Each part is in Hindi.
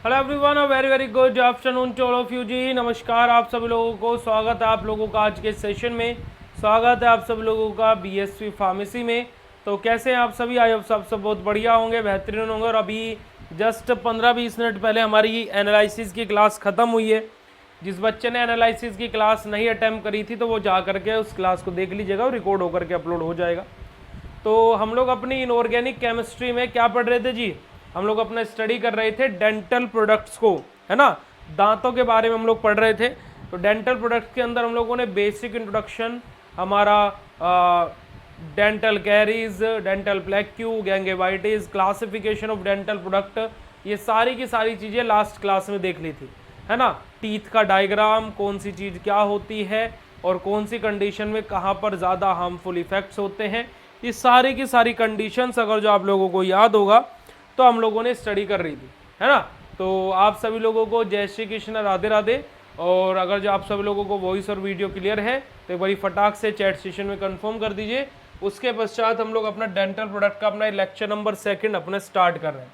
Hello everyone, a very very good afternoon to all of you जी। नमस्कार आप सभी लोगों को, स्वागत है आप लोगों का आज के सेशन में। स्वागत है आप सभी लोगों का बीएससी फार्मेसी में। तो कैसे हैं आप सभी? आई होप सब बहुत बढ़िया होंगे, बेहतरीन होंगे। और अभी जस्ट 15-20 मिनट पहले हमारी एनालिसिस की क्लास ख़त्म हुई है। जिस बच्चे ने एनालिसिस की क्लास नहीं अटैम्प्ट करी थी तो वो जा करके उस क्लास को देख लीजिएगा और रिकॉर्ड होकर के अपलोड हो जाएगा। तो हम लोग अपनी इनऑर्गेनिक केमिस्ट्री में क्या पढ़ रहे थे जी? हम लोग अपना स्टडी कर रहे थे डेंटल प्रोडक्ट्स को, है ना। दांतों के बारे में हम लोग पढ़ रहे थे। तो डेंटल प्रोडक्ट्स के अंदर हम लोगों ने बेसिक इंट्रोडक्शन, हमारा dental caries, dental plaque, gingivitis, classification of dental product, ये सारी की सारी चीज़ें लास्ट क्लास में देख ली थी, है ना। टीथ का डायग्राम, कौन सी चीज़ क्या होती है और कौन सी कंडीशन में कहाँ पर ज़्यादा हार्मफुल इफेक्ट्स होते हैं, ये सारी की सारी कंडीशंस अगर जो आप लोगों को याद होगा तो हम लोगों ने स्टडी कर रही थी, है ना। तो आप सभी लोगों को जय श्री कृष्ण, राधे राधे। और अगर जो आप सभी लोगों को वॉइस और वीडियो क्लियर है तो एक बारी फटाक से चैट सेशन में कंफर्म कर दीजिए। उसके पश्चात हम लोग अपना डेंटल प्रोडक्ट का अपना लेक्चर नंबर 2 अपना स्टार्ट कर रहे हैं,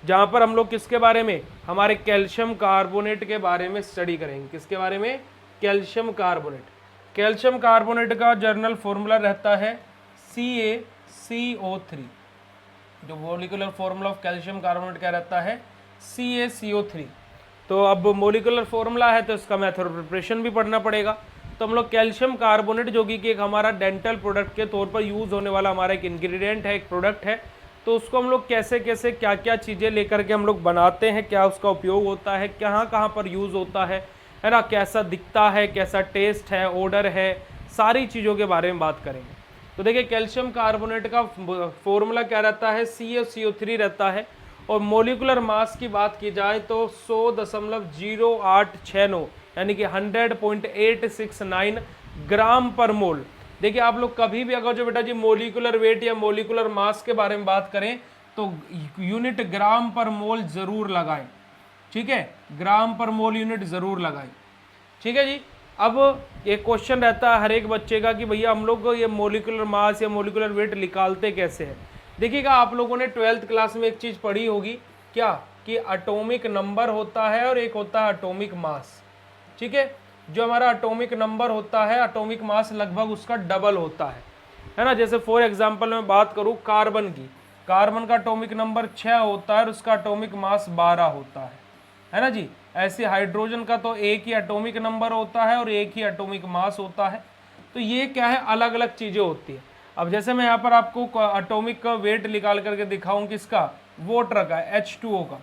जहाँ पर हम लोग किसके बारे में, हमारे कैल्शियम कार्बोनेट के बारे में स्टडी करेंगे। किसके बारे में? Calcium carbonate. कैल्शियम कार्बोनेट का जर्नल फॉर्मूला रहता है CaCO3। जो molecular formula of calcium carbonate क्या रहता है? CaCO3। तो अब मोलिकुलर फॉर्मूला है तो इसका मेथड प्रिपरेशन भी पढ़ना पड़ेगा। तो हम लोग कैल्शियम कार्बोनेट जो कि एक हमारा डेंटल प्रोडक्ट के तौर पर यूज़ होने वाला हमारा एक इंग्रेडिएंट है, एक प्रोडक्ट है। तो उसको हम लोग कैसे कैसे क्या क्या चीज़ें लेकर के हम लोग बनाते हैं, क्या उसका उपयोग होता है, कहाँ कहाँ पर यूज़ होता है ना, कैसा दिखता है, कैसा टेस्ट है, ऑर्डर है, सारी चीज़ों के बारे में बात करेंगे। तो देखिए कैल्शियम कार्बोनेट का फॉर्मूला क्या रहता है? CaCO3 रहता है। और मोलिकुलर मास की बात की जाए तो 100.0869 यानी कि 100.869 ग्राम पर मोल। देखिए आप लोग कभी भी अगर जो बेटा जी मोलिकुलर वेट या मोलिकुलर मास के बारे में बात करें तो यूनिट ग्राम पर मोल जरूर लगाएं, ठीक है। ग्राम पर मोल यूनिट जरूर लगाएं, ठीक है जी। अब एक क्वेश्चन रहता है हर एक बच्चे का कि भैया हम लोग ये मोलिकुलर मास या मोलिकुलर वेट निकालते कैसे हैं। देखिएगा आप लोगों ने 12th क्लास में एक चीज़ पढ़ी होगी क्या, कि एटॉमिक नंबर होता है और एक होता है एटॉमिक मास, ठीक है। जो हमारा एटॉमिक नंबर होता है, एटॉमिक मास लगभग उसका डबल होता है ना। जैसे फॉर एग्जांपल मैं बात करूँ कार्बन की, कार्बन का एटॉमिक नंबर 6 होता है और उसका एटॉमिक मास 12 होता है ना जी। ऐसे हाइड्रोजन का तो एक ही एटॉमिक नंबर होता है और एक ही एटॉमिक मास होता है। तो ये क्या है, अलग अलग चीज़ें होती है। अब जैसे मैं यहाँ पर आपको एटॉमिक का वेट निकाल करके दिखाऊं किसका, वाटर का, H2O का।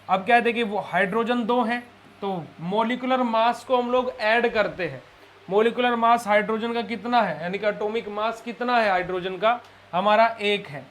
अब क्या है देखिए वो हाइड्रोजन 2 हैं तो मोलिकुलर मास को हम लोग ऐड करते हैं। मोलिकुलर मास हाइड्रोजन का कितना है, यानी कि एटॉमिक मास कितना है हाइड्रोजन का, हमारा 1 है।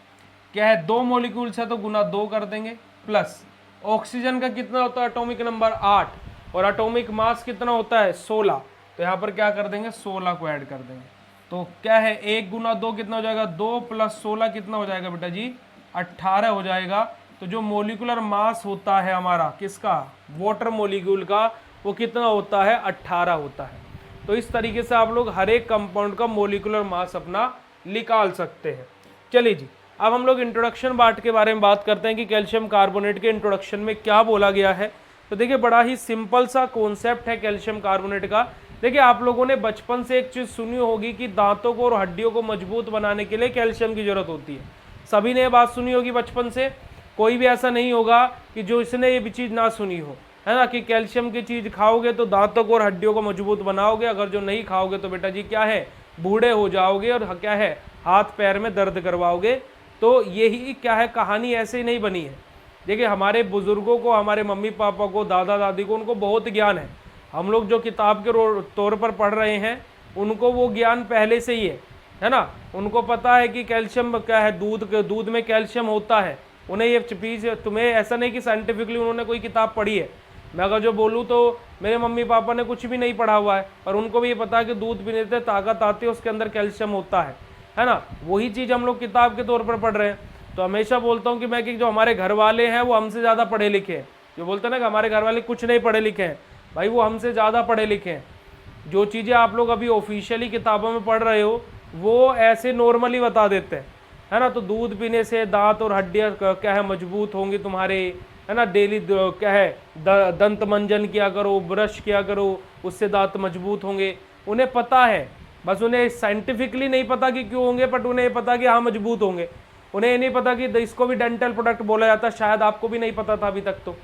क्या है, 2 मोलिक्यूल्स है तो गुना 2 कर देंगे, प्लस ऑक्सीजन का कितना होता है एटॉमिक नंबर 8 और एटॉमिक मास कितना होता है 16। तो यहाँ पर क्या कर देंगे, 16 को ऐड कर देंगे। तो क्या है 1 गुना 2 कितना हो जाएगा, 2 प्लस 16 कितना हो जाएगा बेटा जी, 18 हो जाएगा। तो जो मोलिकुलर मास होता है हमारा किसका, वाटर मोलिक्यूल का, वो कितना होता है, 18 होता है। तो इस तरीके से आप लोग हर एक कंपाउंड का मोलिकुलर मास अपना निकाल सकते हैं। चलिए जी, अब हम लोग इंट्रोडक्शन पार्ट के बारे में बात करते हैं कि कैल्शियम कार्बोनेट के इंट्रोडक्शन में क्या बोला गया है। तो देखिए बड़ा ही सिंपल सा कॉन्सेप्ट है कैल्शियम कार्बोनेट का। देखिए आप लोगों ने बचपन से एक चीज़ सुनी होगी कि दांतों को और हड्डियों को मजबूत बनाने के लिए कैल्शियम की जरूरत होती है। सभी ने ये बात सुनी होगी बचपन से, कोई भी ऐसा नहीं होगा कि जो इसने ये भी चीज़ ना सुनी हो, है ना, कि कैल्शियम की चीज़ खाओगे तो दांतों को और हड्डियों को मजबूत बनाओगे, अगर जो नहीं खाओगे तो बेटा जी क्या है, बूढ़े हो जाओगे और क्या है, हाथ पैर में दर्द करवाओगे। तो यही क्या है, कहानी ऐसे ही नहीं बनी है। देखिए हमारे बुजुर्गों को, हमारे मम्मी पापा को, दादा दादी को, उनको बहुत ज्ञान है। हम लोग जो किताब के तौर पर पढ़ रहे हैं उनको वो ज्ञान पहले से ही है ना। उनको पता है कि कैल्शियम क्या है, दूध में कैल्शियम होता है। उन्हें ये चीज़, तुम्हें ऐसा नहीं कि साइंटिफिकली उन्होंने कोई किताब पढ़ी है। मैं अगर जो बोलूँ तो मेरे मम्मी पापा ने कुछ भी नहीं पढ़ा हुआ है, पर उनको भी ये पता है कि दूध पीने से ताकत आती है, उसके अंदर कैल्शियम होता है ना। वही चीज़ हम लोग किताब के तौर पर पढ़ रहे हैं। तो हमेशा बोलता हूँ कि मैं कि जो हमारे घर वाले हैं वो हमसे ज़्यादा पढ़े लिखे हैं। जो बोलते हैं ना कि हमारे घर वाले कुछ नहीं पढ़े लिखे हैं, भाई वो हमसे ज़्यादा पढ़े लिखे हैं। जो चीज़ें आप लोग अभी ऑफिशियली किताबों में पढ़ रहे हो वो ऐसे नॉर्मली बता देते हैं, है ना। तो दूध पीने से दांत और हड्डियाँ क्या है, मजबूत होंगी तुम्हारे, है ना, डेली क्या है दंत मंजन किया करो, ब्रश किया करो, उससे दांत मजबूत होंगे। उन्हें पता है, बस उन्हें साइंटिफिकली नहीं पता कि क्यों होंगे, बट उन्हें पता कि हाँ मजबूत होंगे। उन्हें ये नहीं पता कि इसको भी डेंटल प्रोडक्ट बोला जाता है, शायद आपको भी नहीं पता था अभी तक। तो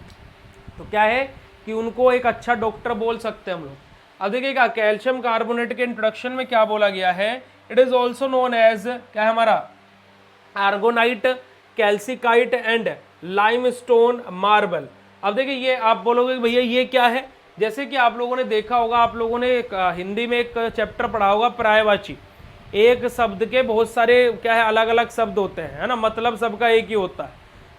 क्या है कि उनको एक अच्छा डॉक्टर बोल सकते हैं हम लोग। अब देखिएगा कैल्शियम कार्बोनेट के इंट्रोडक्शन में क्या बोला गया है, it is also known as क्या है हमारा aragonite, calcite and limestone marble. अब देखिए ये आप बोलोगे भैया ये क्या है, जैसे कि आप लोगों ने देखा होगा, आप लोगों ने हिंदी में एक चैप्टर पढ़ा होगा पर्यायवाची। एक शब्द के बहुत सारे क्या है अलग अलग शब्द होते हैं, है ना, मतलब सबका एक ही होता है।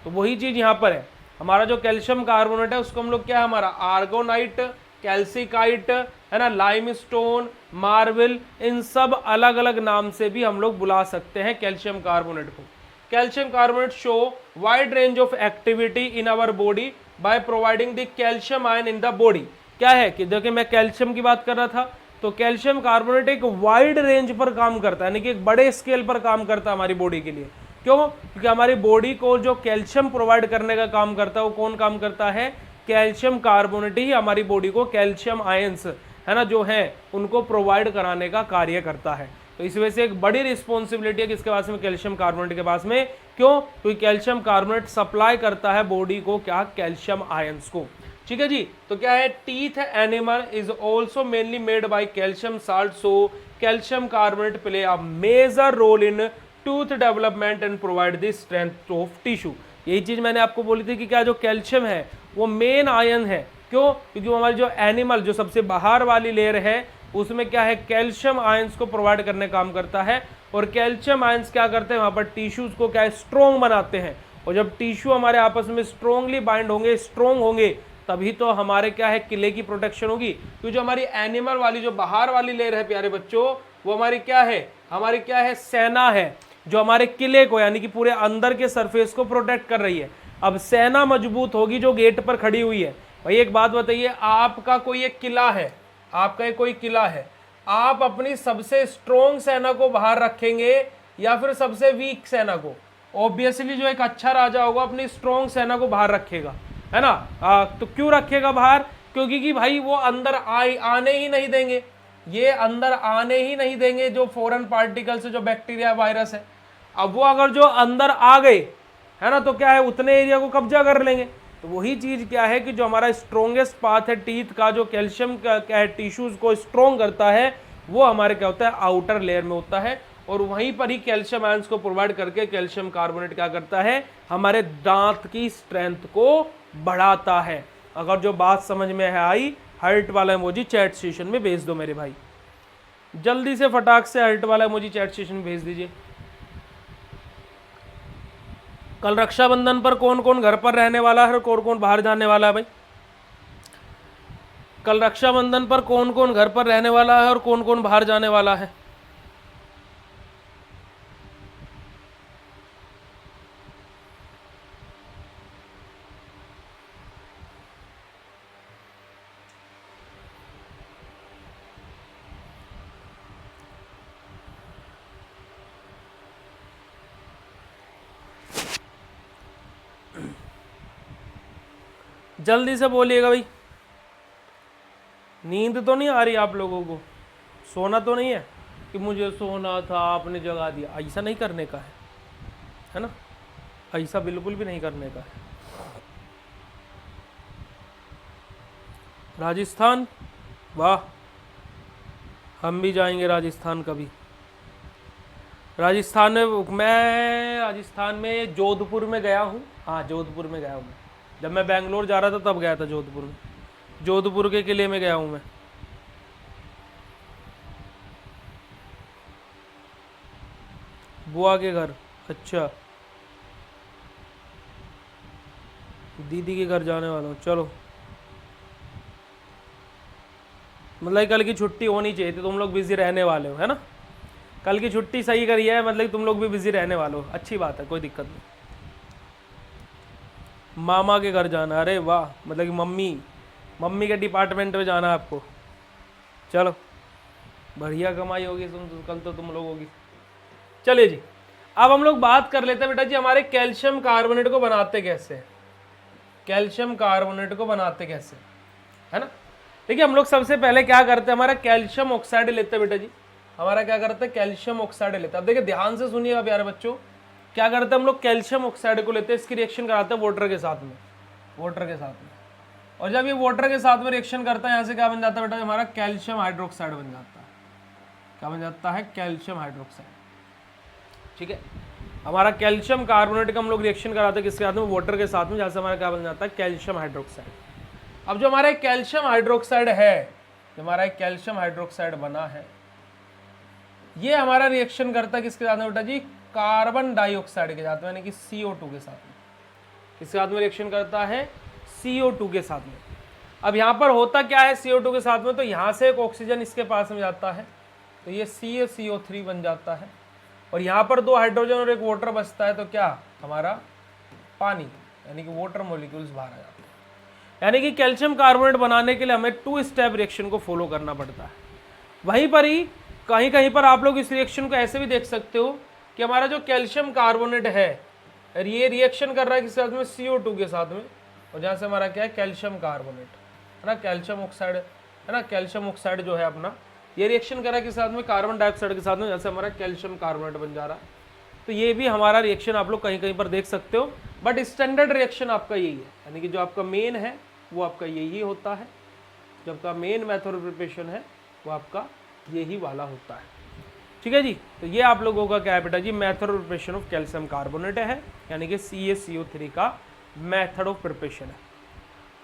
तो वही चीज यहाँ पर है। हमारा जो कैल्शियम कार्बोनेट है उसको हम लोग क्या है हमारा आर्गोनाइट, कैल्सिकाइट, है ना, लाइमस्टोन, मार्बल, इन सब अलग अलग नाम से भी हम लोग बुला सकते हैं कैल्शियम कार्बोनेट को। Calcium carbonate show wide range of activity in our body by providing the calcium ion in the body. क्या है कि देखिए मैं कैल्शियम की बात कर रहा था, तो कैल्शियम कार्बोनेट एक वाइड रेंज पर काम करता है, यानी कि एक बड़े स्केल पर काम करता है हमारी बॉडी के लिए। क्यों? क्योंकि हमारी बॉडी को जो कैल्शियम प्रोवाइड करने का काम करता है वो कौन काम करता है, कैल्शियम कार्बोनेट ही हमारी बॉडी को कैल्शियम आयंस, है ना, जो है उनको प्रोवाइड कराने का कार्य करता है। तो इस वजह से एक बड़ी रिस्पॉन्सिबिलिटी है किसके पास में, कैल्शियम कार्बोनेट के पास में। क्यों? क्योंकि कैल्शियम कार्बोनेट सप्लाई करता है बॉडी को क्या, कैल्शियम आयंस को। ठीक है जी। तो क्या है, teeth animal is also mainly made by calcium salt, so calcium carbonate play a major role in tooth development and provide the strength of tissue. यही चीज मैंने आपको बोली थी कि क्या जो कैल्शियम है वो मेन आयन है। क्यों? क्योंकि हमारी जो एनिमल जो सबसे बाहर वाली लेयर है उसमें क्या है, कैल्शियम आयंस को प्रोवाइड करने का काम करता है। और कैल्शियम आयंस क्या करते हैं, वहां पर टिश्यूज को क्या है, स्ट्रोंग बनाते हैं। और जब टिश्यू हमारे आपस में स्ट्रोंगली बाइंड होंगे, स्ट्रोंग होंगे, तभी तो हमारे क्या है, किले की प्रोटेक्शन होगी। क्योंकि जो हमारी एनिमल वाली जो बाहर वाली लेयर है प्यारे बच्चों, वो हमारी क्या है, हमारी क्या है, सेना है, जो हमारे किले को यानी कि पूरे अंदर के सरफेस को प्रोटेक्ट कर रही है। अब सेना मजबूत होगी जो गेट पर खड़ी हुई है। भाई एक बात बताइए, आपका कोई एक किला है, आपका एक कोई किला है, आप अपनी सबसे स्ट्रोंग सेना को बाहर रखेंगे या फिर सबसे वीक सेना को? ऑब्वियसली जो एक अच्छा राजा होगा अपनी स्ट्रोंग सेना को बाहर रखेगा, है ना। तो क्यों रखेगा बाहर? क्योंकि कि भाई वो अंदर आने ही नहीं देंगे, ये अंदर आने ही नहीं देंगे जो फॉरेन पार्टिकल्स जो बैक्टीरिया वायरस है। अब वो अगर जो अंदर आ गए, है ना, तो क्या है, उतने एरिया को कब्जा कर लेंगे। तो वही चीज क्या है कि जो हमारा स्ट्रोंगेस्ट पार्ट है टीथ का, जो कैल्शियम का क्या है टिश्यूज को स्ट्रोंग करता है, वो हमारे क्या होता है, आउटर लेयर में होता है। और वहीं पर ही कैल्शियम आयंस को प्रोवाइड करके कैल्शियम कार्बोनेट क्या करता है, हमारे दांत की स्ट्रेंथ को बढ़ाता है। अगर जो बात समझ में है आई, हार्ट वाला इमोजी चैट सेशन में भेज दो मेरे भाई, जल्दी से फटाक से हार्ट वाला इमोजी चैट सेशन में भेज दीजिए। कल रक्षाबंधन पर कौन कौन घर पर रहने वाला है और कौन कौन बाहर जाने वाला है भाई? कल रक्षाबंधन पर कौन कौन घर पर रहने वाला है और कौन कौन बाहर जाने वाला है? जल्दी से बोलिएगा भाई। नींद तो नहीं आ रही आप लोगों को? सोना तो नहीं है कि मुझे सोना था आपने जगा दिया? ऐसा नहीं करने का है ना, ऐसा बिल्कुल भी नहीं करने का है। राजस्थान, वाह, हम भी जाएंगे राजस्थान कभी। राजस्थान में मैं राजस्थान में जोधपुर में गया हूँ। हाँ जोधपुर में गया हूँ मैं, जब मैं बेंगलोर जा रहा था तब गया था जोधपुर में। जोधपुर के किले में गया हूँ मैं। बुआ के घर, अच्छा, दीदी के घर जाने वाला हूँ। चलो, मतलब कल की छुट्टी होनी चाहिए थी, तुम लोग बिजी रहने वाले हो, है ना। कल की छुट्टी सही करी है, मतलब तुम लोग भी बिजी रहने वाले हो, अच्छी बात है, कोई दिक्कत नहीं। मामा के घर जाना, अरे वाह, मतलब कि मम्मी के डिपार्टमेंट में जाना आपको। चलो बढ़िया कमाई होगी कल तो तुम लोगों की। चलिए जी, अब हम लोग बात कर लेते हैं बेटा जी हमारे कैल्शियम कार्बोनेट को बनाते कैसे हैं। कैल्शियम कार्बोनेट को बनाते कैसे, है ना। देखिए हम लोग सबसे पहले क्या करते हैं, हमारा कैल्शियम ऑक्साइड लेते हैं बेटा जी, हमारा क्या करते हैं, कैल्शियम ऑक्साइड लेते हैं। अब देखिए ध्यान से सुनिएगा प्यारे बच्चों, क्या करते हैं हम लोग, कैल्शियम ऑक्साइड को लेते हैं, इसकी रिएक्शन कराते हैं वाटर के साथ में, वाटर के साथ में। और जब ये वाटर के साथ में रिएक्शन करता है, यहाँ से क्या बन जाता है बेटा, हमारा कैल्शियम हाइड्रोक्साइड बन जाता है। क्या बन जाता है, कैल्शियम हाइड्रोक्साइड। ठीक है, हमारा कैल्शियम कार्बोनेट का हम लोग रिएक्शन कराते हैं किसके साथ में, वाटर के साथ में, जहाँ से हमारा क्या बन जाता है, कैल्शियम हाइड्रोक्साइड। अब जो हमारा कैल्शियम हाइड्रोक्साइड है, जो हमारा कैल्शियम हाइड्रोक्साइड बना है, ये हमारा रिएक्शन करता है किसके साथ में बेटा जी, कार्बन डाइऑक्साइड के साथ में, यानी कि CO2 के साथ में। किसके साथ में रिएक्शन करता है, CO2 के साथ में। अब यहाँ पर होता क्या है CO2 के साथ में, तो यहाँ से एक ऑक्सीजन इसके पास में जाता है, तो ये CaCO3 बन जाता है, और यहाँ पर 2 हाइड्रोजन और 1 वाटर बचता है, तो क्या हमारा पानी, यानी कि वाटर मॉलिक्यूल्स बाहर आ जाते हैं। यानी कि कैल्शियम कार्बोनेट बनाने के लिए हमें 2 स्टेप रिएक्शन को फॉलो करना पड़ता है। वहीं पर ही कहीं कहीं पर आप लोग इस रिएक्शन को ऐसे भी देख सकते हो कि हमारा जो कैल्शियम कार्बोनेट है, ये रिएक्शन कर रहा है किसके साथ में, CO2 के साथ में, और जहाँ से हमारा क्या है, कैल्शियम कार्बोनेट, है ना, कैल्शियम ऑक्साइड, है ना, कैल्शियम ऑक्साइड जो है अपना, ये रिएक्शन कर रहा है किस साथ में, कार्बन डाइऑक्साइड के साथ में, जैसे हमारा कैल्शियम कार्बोनेट बन जा रहा है। तो ये भी हमारा रिएक्शन आप लोग कहीं कहीं पर देख सकते हो, बट स्टैंडर्ड रिएक्शन आपका यही है, यानी कि जो आपका मेन है वो आपका यही होता है, जो आपका मेन मेथड ऑफ प्रिपरेशन है वो आपका यही वाला होता है। ठीक है जी, तो ये आप लोगों का क्या है बेटा जी, method of preparation of calcium carbonate है, यानी कि CaCO3 का मेथड ऑफ प्रिपरेशन है।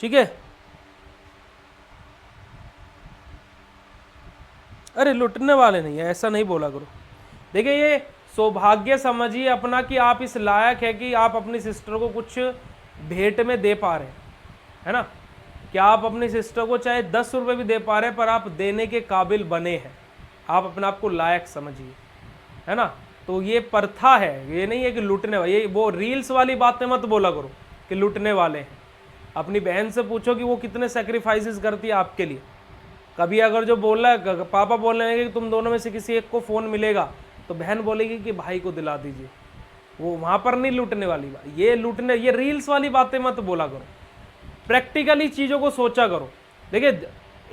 ठीक है, अरे लुटने वाले नहीं है, ऐसा नहीं बोला करो। देखिए ये सौभाग्य समझिए अपना कि आप इस लायक है कि आप अपनी सिस्टर को कुछ भेंट में दे पा रहे हैं, है ना, कि आप अपनी सिस्टर को चाहे 10 रुपये भी दे पा रहे हैं, पर आप देने के काबिल बने हैं, आप अपने आप को लायक समझिए, है ना। तो ये प्रथा है, ये नहीं है कि लूटने वाले, ये वो रील्स वाली बातें मत बोला करो कि लूटने वाले हैं। अपनी बहन से पूछो कि वो कितने सेक्रीफाइसेस करती है आपके लिए। कभी अगर जो बोल रहा है, पापा बोल रहे हैं कि तुम दोनों में से किसी एक को फ़ोन मिलेगा, तो बहन बोलेगी कि भाई को दिला दीजिए, वो वहाँ पर नहीं लूटने वाली बात, ये लूटने, ये रील्स वाली बातें मत बोला करो, प्रैक्टिकली चीज़ों को सोचा करो। देखिए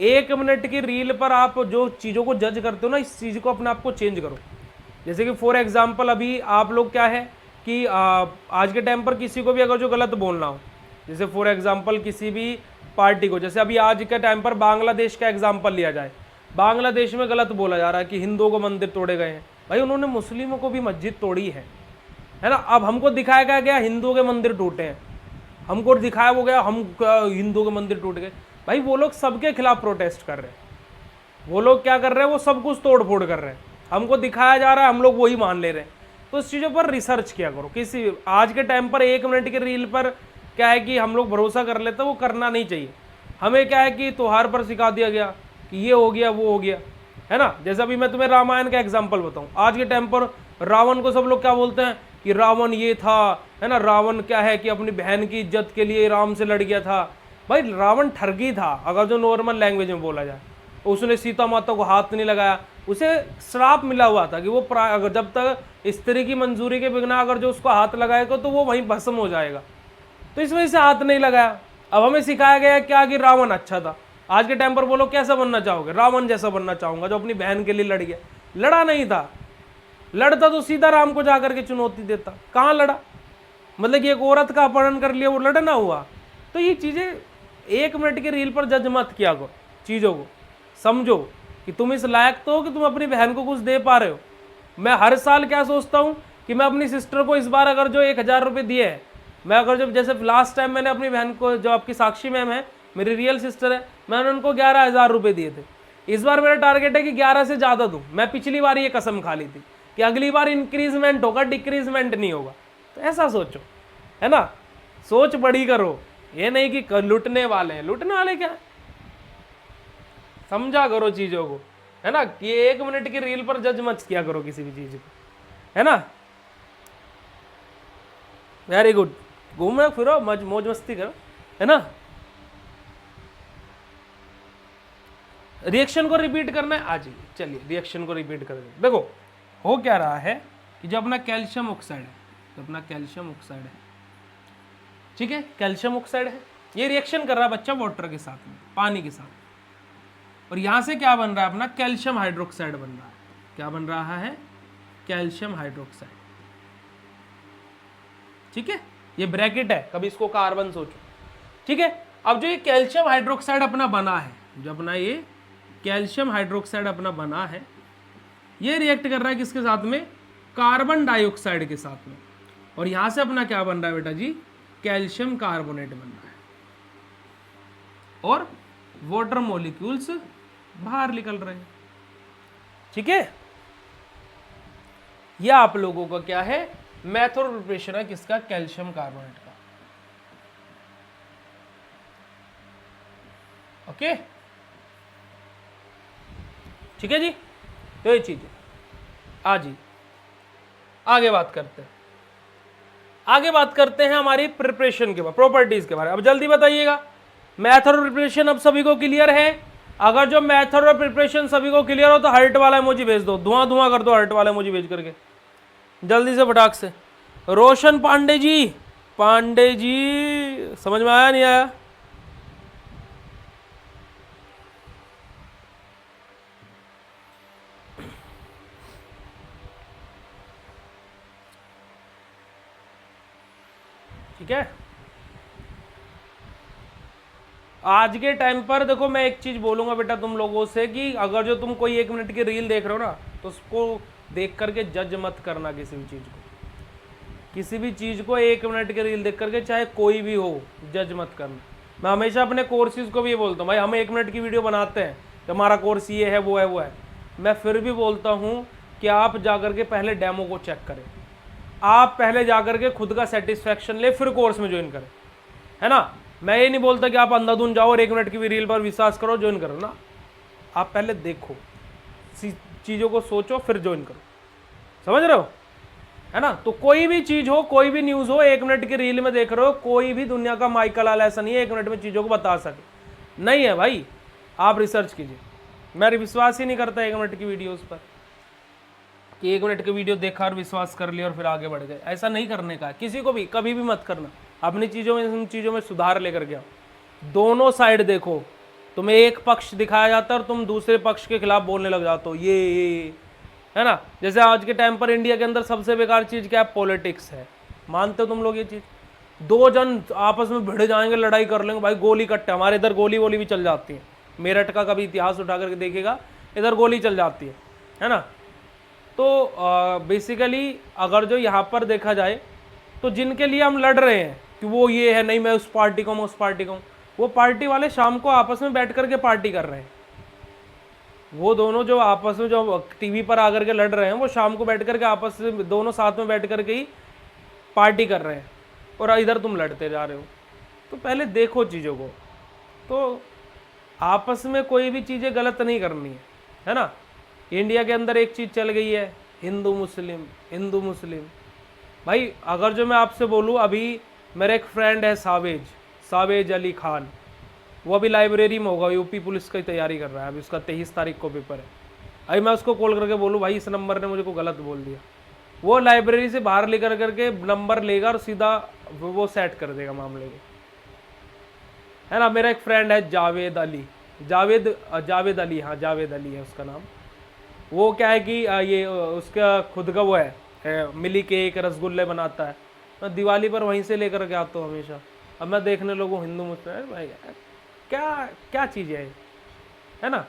1 मिनट की रील पर आप जो चीज़ों को जज करते हो ना, इस चीज़ को अपने आप को चेंज करो। जैसे कि फॉर एग्जांपल अभी आप लोग क्या है कि आज के टाइम पर किसी को भी अगर जो गलत बोलना हो, जैसे फॉर एग्जांपल किसी भी पार्टी को, जैसे अभी आज के टाइम पर बांग्लादेश का एग्जांपल लिया जाए, बांग्लादेश में गलत बोला जा रहा है कि हिंदुओं को मंदिर तोड़े गए हैं। भाई उन्होंने मुस्लिमों को भी मस्जिद तोड़ी है ना। अब हमको दिखाया गया हिंदुओं के मंदिर टूटे हैं, हमको दिखाया वो गया हम हिंदुओं के मंदिर टूट गए। भाई वो लोग सबके खिलाफ प्रोटेस्ट कर रहे हैं, वो लोग क्या कर रहे हैं, वो सब कुछ तोड़ फोड़ कर रहे हैं, हमको दिखाया जा रहा है, हम लोग वही मान ले रहे हैं। तो इस चीज़ों पर रिसर्च किया करो। किसी आज के टाइम पर 1 मिनट की रील पर क्या है कि हम लोग भरोसा कर लेते हैं, वो करना नहीं चाहिए। हमें क्या है कि त्योहार पर सिखा दिया गया कि ये हो गया वो हो गया, है ना। जैसे अभी मैं तुम्हें रामायण का एग्जाम्पल बताऊँ, आज के टाइम पर रावण को सब लोग क्या बोलते हैं कि रावण ये था, है ना, रावण क्या है कि अपनी बहन की इज्जत के लिए राम से लड़ गया था। भाई रावण ठगी था, अगर जो नॉर्मल लैंग्वेज में बोला जाए। उसने सीता माता को हाथ नहीं लगाया, उसे श्राप मिला हुआ था कि वो अगर जब तक स्त्री की मंजूरी के बिना अगर जो उसको हाथ लगाएगा तो वो वहीं भस्म हो जाएगा, तो इस वजह से हाथ नहीं लगाया। अब हमें सिखाया गया क्या कि रावण अच्छा था। आज के टाइम पर बोलो कैसा बनना चाहोगे, रावण जैसा बनना चाहूंगा जो अपनी बहन के लिए लड़ गया। लड़ा नहीं था, लड़ता तो सीधा राम को जाकर के चुनौती देता, कहाँ लड़ा, मतलब कि एक औरत का अपहरण कर लिया, वो लड़ना हुआ। तो ये चीज़ें 1 मिनट की रील पर जज मत किया करो, चीज़ों को समझो कि तुम इस लायक तो हो कि तुम अपनी बहन को कुछ दे पा रहे हो। मैं हर साल क्या सोचता हूँ कि मैं अपनी सिस्टर को इस बार अगर जो 1000 रुपये दिए है, मैं अगर जब जैसे लास्ट टाइम मैंने अपनी बहन को, जो आपकी साक्षी मैम है मेरी रियल सिस्टर है, मैंने उनको 11,000 रुपये दिए थे। इस बार मेरा टारगेट है कि 11 से ज़्यादा दूँ। मैं पिछली बार ये कसम खा ली थी कि अगली बार इंक्रीजमेंट होगा, डिक्रीजमेंट नहीं होगा। तो ऐसा सोचो, है ना, सोच बड़ी करो, ये नहीं कि लूटने वाले हैं। लूटने वाले क्या, समझा करो चीज़ों को, है ना। कि 1 मिनट की रील पर जज मत किया करो किसी भी चीज़ को, है ना। वेरी गुड, घूमो फिरो, मौज मस्ती करो, है ना। रिएक्शन को रिपीट करना है, आ जाइए, चलिए रिएक्शन को रिपीट कर दें। देखो हो क्या रहा है कि जो अपना कैल्शियम ऑक्साइड है, तो अपना कैल्शियम ऑक्साइड है, ठीक है, कैल्शियम ऑक्साइड है, ये रिएक्शन कर रहा है बच्चा वाटर के साथ में, पानी के साथ, और यहां से क्या बन रहा है अपना कैल्शियम हाइड्रोक्साइड बन रहा है। क्या बन रहा है? Calcium hydroxide. ठीक है, ये ब्रैकेट है, कभी इसको कार्बन सोचो। ठीक है, अब जो ये कैल्शियम हाइड्रोक्साइड अपना बना है, जो अपना ये कैल्शियम हाइड्रोक्साइड अपना बना है, ये रिएक्ट कर रहा है किसके साथ में? कार्बन डाइऑक्साइड के साथ में, और यहां से अपना क्या बन रहा है बेटा जी? कैल्शियम कार्बोनेट बन रहा है, और वाटर मॉलिक्यूल्स बाहर निकल रहे हैं। ठीक है, यह आप लोगों का क्या है? मेथड ऑफ प्रिपरेशन है किसका? कैल्शियम कार्बोनेट का। ओके, ठीक है जी, तो ये चीज है। जी आगे बात करते हैं, आगे बात करते हैं हमारी प्रिपरेशन के बाद, प्रॉपर्टीज के बारे में। अब जल्दी बताइएगा, मेथड ऑफ प्रिपरेशन अब सभी को क्लियर है? अगर जो मेथड ऑफ प्रिपरेशन सभी को क्लियर हो तो हार्ट वाला इमोजी भेज दो, धुआं धुआं कर दो हार्ट वाला इमोजी भेज करके जल्दी से, फटाक से। रोशन पांडे जी, पांडे जी समझ में आया नहीं आया? ठीक है, आज के टाइम पर देखो, मैं एक चीज बोलूंगा बेटा तुम लोगों से कि अगर जो तुम कोई 1 मिनट की रील देख रहे हो ना, तो उसको देख करके जज मत करना किसी भी चीज को। किसी भी चीज को 1 मिनट की रील देख करके, चाहे कोई भी हो, जज मत करना। मैं हमेशा अपने कोर्सेज को भी ये बोलता हूँ, भाई हम 1 मिनट की वीडियो बनाते हैं, हमारा कोर्स ये है वो है वो है, मैं फिर भी बोलता हूँ कि आप जाकर के पहले डेमो को चेक करें, आप पहले जाकर के खुद का सेटिस्फैक्शन ले, फिर कोर्स में ज्वाइन करें, है ना। मैं ये नहीं बोलता कि आप अंधाधुन जाओ और 1 मिनट की भी रील पर विश्वास करो, ज्वाइन करो ना। आप पहले देखो, चीज़ों को सोचो, फिर ज्वाइन करो, समझ रहे हो, है ना। तो कोई भी चीज़ हो, कोई भी न्यूज़ हो, 1 मिनट की रील में देख रहे हो, कोई भी दुनिया का माइकल लाल ऐसा नहीं है 1 मिनट में चीज़ों को बता सके, नहीं है भाई। आप रिसर्च कीजिए, मैं विश्वास ही नहीं करता 1 मिनट की वीडियोज़ पर कि 1 मिनट की वीडियो देखा और विश्वास कर लिया और फिर आगे बढ़ गए। ऐसा नहीं करने का है, किसी को भी कभी भी मत करना। अपनी चीज़ों में, उन चीज़ों में सुधार लेकर के आओ, दोनों साइड देखो। तुम्हें एक पक्ष दिखाया जाता है और तुम दूसरे पक्ष के खिलाफ बोलने लग जाते हो, ये है ना। जैसे आज के टाइम पर इंडिया के अंदर सबसे बेकार चीज़ क्या है? पॉलिटिक्स है। मानते हो तुम लोग ये चीज़? 2 जन आपस में भिड़ जाएंगे, लड़ाई कर लेंगे, भाई गोली कट्टे। हमारे इधर गोली वोली भी चल जाती है, मेरठ का कभी इतिहास उठा करके देखेगा, इधर गोली चल जाती है ना। तो बेसिकली अगर जो यहाँ पर देखा जाए तो जिनके लिए हम लड़ रहे हैं कि वो ये है, नहीं मैं उस पार्टी को, मैं उस पार्टी को, वो पार्टी वाले शाम को आपस में बैठ करके पार्टी कर रहे हैं। वो दोनों जो आपस में जो टीवी पर आकर के लड़ रहे हैं, वो शाम को बैठ करके आपस में दोनों साथ में बैठ करके ही पार्टी कर रहे हैं, और इधर तुम लड़ते जा रहे हो। तो पहले देखो चीज़ों को, तो आपस में कोई भी चीज़ें गलत नहीं करनी है ना। इंडिया के अंदर एक चीज़ चल गई है, हिंदू मुस्लिम, हिंदू मुस्लिम। भाई अगर जो मैं आपसे बोलूँ, अभी मेरा एक फ्रेंड है सावेज अली खान, वो अभी लाइब्रेरी में होगा, यूपी पुलिस की तैयारी कर रहा है, अभी उसका 23 तारीख को पेपर है। अभी मैं उसको कॉल करके बोलूँ, भाई इस नंबर ने मुझे को गलत बोल दिया, वो लाइब्रेरी से बाहर लेकर करके नंबर लेगा और सीधा वो सेट कर देगा मामले को, है ना। मेरा एक फ्रेंड है जावेद अली, जावेद अली, हाँ जावेद अली है उसका नाम। वो क्या है कि ये उसका खुद का वो है, मिली केक, रसगुल्ले बनाता है। मैं दिवाली पर वहीं से लेकर के आता हूँ हमेशा। अब मैं देखने लोगों हिंदू मुस्लिम, भाई क्या क्या चीज़ है ना,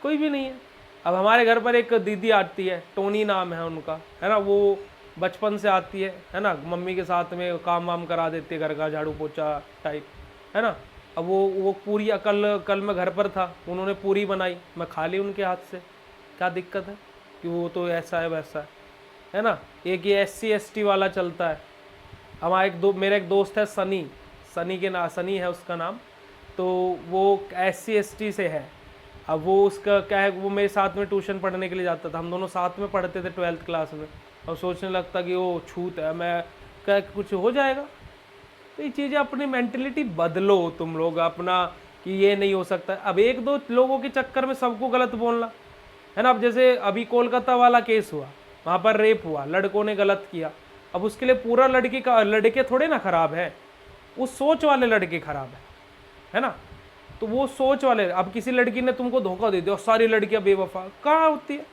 कोई भी नहीं है। अब हमारे घर पर एक दीदी आती है, टोनी नाम है उनका, है ना। वो बचपन से आती है ना, मम्मी के साथ में काम वाम करा देती है, घर का झाड़ू पोछा टाइप, है ना। अब वो पूरी कल मैं घर पर था, उन्होंने पूरी बनाई, मैं खा ली उनके हाथ से। क्या दिक्कत है कि वो तो ऐसा है वैसा है ना। एक ये SC ST वाला चलता है। हमारा मेरा एक दोस्त है सनी है उसका नाम, तो वो SC ST से है। अब वो उसका क्या है, वो मेरे साथ में ट्यूशन पढ़ने के लिए जाता था, हम दोनों साथ में पढ़ते थे 12th क्लास में। और सोचने लगता कि वो छूत है, मैं क्या कुछ हो जाएगा। तो ये चीज़ें अपनी मेंटलिटी बदलो तुम लोग अपना, कि ये नहीं हो सकता। अब 1-2 लोगों के चक्कर में सबको गलत बोलना, है ना। अब जैसे अभी कोलकाता वाला केस हुआ, वहाँ पर रेप हुआ, लड़कों ने गलत किया। अब उसके लिए पूरा लड़के थोड़े ना खराब है, वो सोच वाले लड़के खराब है ना। तो वो सोच वाले, अब किसी लड़की ने तुमको धोखा दे दिया और सारी लड़कियां बेवफा, कहाँ होती है,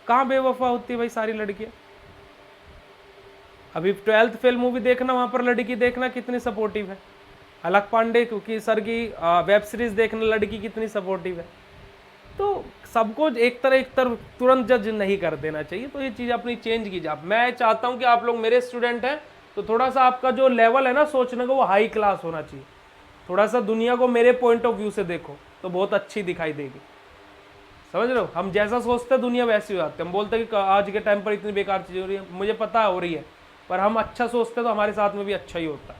कहाँ बेवफा होती है भाई सारी लड़कियां। अभी 12th फेल मूवी देखना, वहां पर लड़की देखना कितनी सपोर्टिव है। अलक पांडे क्योंकि सर की वेब सीरीज देखना, लड़की कितनी सपोर्टिव है। तो सबको एक तरह तुरंत जज नहीं कर देना चाहिए। तो ये चीज़ अपनी चेंज कीजिए। आप, मैं चाहता हूं कि आप लोग मेरे स्टूडेंट हैं तो थोड़ा सा आपका जो लेवल है ना सोचने का वो हाई क्लास होना चाहिए। थोड़ा सा दुनिया को मेरे पॉइंट ऑफ व्यू से देखो तो बहुत अच्छी दिखाई देगी, समझ रहे हो। हम जैसा सोचते हैं दुनिया वैसी हो जाती है। हम बोलते हैं कि आज के टाइम पर इतनी बेकार चीज़ हो रही है, मुझे पता हो रही है, पर हम अच्छा सोचते हैं तो हमारे साथ में भी अच्छा ही होता है।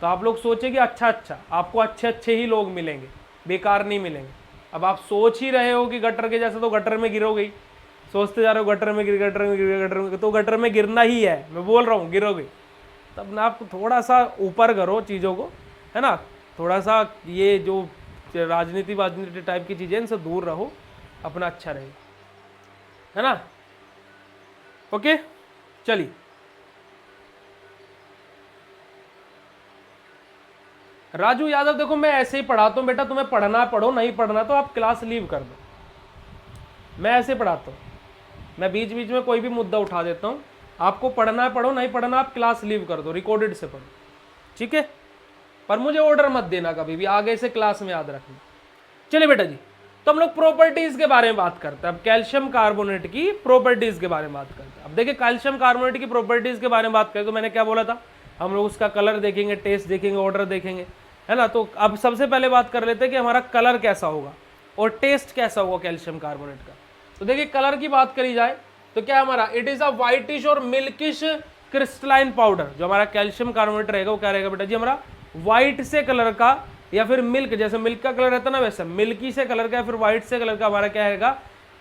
तो आप लोग सोचें कि अच्छा आपको अच्छे ही लोग मिलेंगे, बेकार नहीं मिलेंगे। अब आप सोच ही रहे हो कि गटर के जैसे, तो गटर में गिरोगे ही। सोचते जा रहे हो गटर में तो गटर में गिरना ही है, मैं बोल रहा हूँ गिरोगे। तब ना आप थोड़ा सा ऊपर करो चीज़ों को, है ना। थोड़ा सा ये जो राजनीति टाइप की चीज़ें इनसे दूर रहो, अपना अच्छा रहेगा, है ना। ओके चलिए, राजू यादव देखो मैं ऐसे ही पढ़ाता हूँ बेटा, तुम्हें पढ़ना पढ़ो, नहीं पढ़ना तो आप क्लास लीव कर दो। मैं ऐसे पढ़ाता हूँ, मैं बीच बीच में कोई भी मुद्दा उठा देता हूँ। आपको पढ़ना है पढ़ो, नहीं पढ़ना आप क्लास लीव कर दो, रिकॉर्डेड से पढ़ो, ठीक है। पर मुझे ऑर्डर मत देना कभी भी, आगे से क्लास में याद रखना। चलिए बेटा जी, तो हम लोग प्रॉपर्टीज के बारे में बात करते हैं। अब कैल्शियम कार्बोनेट की प्रॉपर्टीज के बारे में बात करते हैं। अब देखिए कैल्शियम कार्बोनेट की प्रॉपर्टीज के बारे में बात करें तो मैंने क्या बोला था, हम लोग उसका कलर देखेंगे, टेस्ट देखेंगे, ऑर्डर देखेंगे, है ना। तो अब सबसे पहले बात कर लेते हैं कि हमारा कलर कैसा होगा और टेस्ट कैसा होगा कैल्शियम कार्बोनेट का। तो देखिए कलर की बात करी जाए तो क्या हमारा, इट इज अ व्हाइटिश और मिल्किश क्रिस्टलाइन पाउडर। जो हमारा कैल्शियम कार्बोनेट रहेगा वो क्या रहेगा बेटा जी, हमारा व्हाइट से कलर का, या फिर मिल्क, जैसे मिल्क का कलर रहता है ना वैसे मिल्की से कलर का, या फिर व्हाइट से कलर का हमारा क्या रहेगा,